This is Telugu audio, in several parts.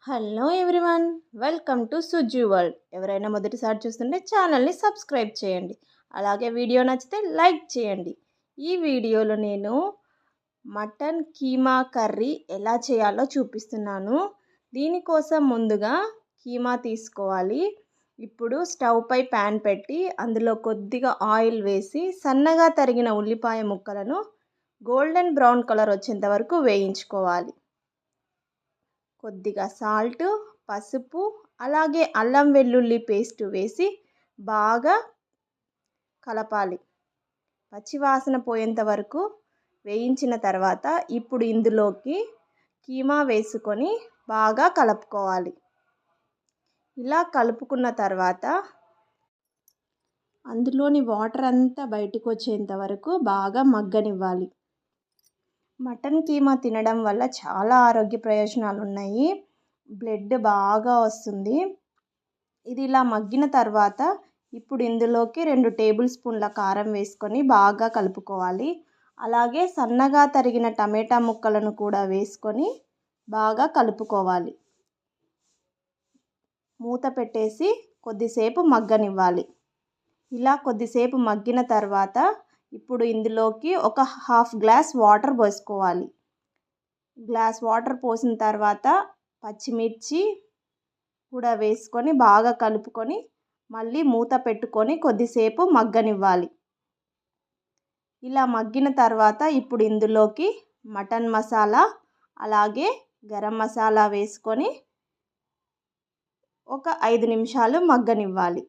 Hello everyone, welcome to Sujju world. ఎవరైనా మొదటిసారి చూస్తుంటే ఛానల్ని సబ్స్క్రైబ్ చేయండి. అలాగే వీడియో నచ్చితే లైక్ చేయండి. ఈ వీడియోలో నేను మటన్ కీమా కర్రీ ఎలా చేయాలో చూపిస్తున్నాను. దీనికోసం ముందుగా కీమా తీసుకోవాలి. ఇప్పుడు స్టవ్ పై ప్యాన్ పెట్టి అందులో కొద్దిగా ఆయిల్ వేసి సన్నగా తరిగిన ఉల్లిపాయ ముక్కలను గోల్డెన్ బ్రౌన్ కలర్ వచ్చేంత వరకు వేయించుకోవాలి. కొద్దిగా సాల్ట్, పసుపు, అలాగే అల్లం వెల్లుల్లి పేస్ట్ వేసి బాగా కలపాలి. పచ్చివాసన పోయేంత వరకు వేయించిన తర్వాత ఇప్పుడు ఇందులోకి కీమా వేసుకొని బాగా కలుపుకోవాలి. ఇలా కలుపుకున్న తర్వాత అందులోని వాటర్ అంతా బయటకు వచ్చేంత వరకు బాగా మగ్గనివ్వాలి. మటన్ కీమా తినడం వల్ల చాలా ఆరోగ్య ప్రయోజనాలు ఉన్నాయి. బ్లడ్ బాగా వస్తుంది. ఇది ఇలా మగ్గిన తర్వాత ఇప్పుడు ఇందులోకి 2 టేబుల్ స్పూన్ల కారం వేసుకొని బాగా కలుపుకోవాలి. అలాగే సన్నగా తరిగిన టమాటా ముక్కలను కూడా వేసుకొని బాగా కలుపుకోవాలి. మూత పెట్టేసి కొద్దిసేపు మగ్గనివ్వాలి. ఇలా కొద్దిసేపు మగ్గిన తర్వాత ఇప్పుడు ఇందులోకి ఒక హాఫ్ గ్లాస్ వాటర్ పోసుకోవాలి. గ్లాస్ వాటర్ పోసిన తర్వాత పచ్చిమిర్చి కూడా వేసుకొని బాగా కలుపుకొని మళ్ళీ మూత పెట్టుకొని కొద్దిసేపు మగ్గనివ్వాలి. ఇలా మగ్గిన తర్వాత ఇప్పుడు ఇందులోకి మటన్ మసాలా అలాగే గరం మసాలా వేసుకొని ఒక 5 నిమిషాలు మగ్గనివ్వాలి.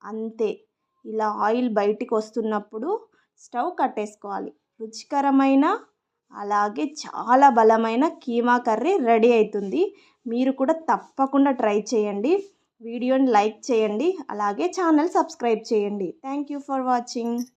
అంతే. ఇలా ఆయిల్ బయటికి వస్తున్నప్పుడు స్టవ్ కట్టేసుకోవాలి. రుచికరమైన అలాగే చాలా బలమైన కీమా కర్రీ రెడీ అవుతుంది. మీరు కూడా తప్పకుండా ట్రై చేయండి. వీడియోని లైక్ చేయండి. అలాగే ఛానల్ సబ్స్క్రైబ్ చేయండి. Thank you for watching.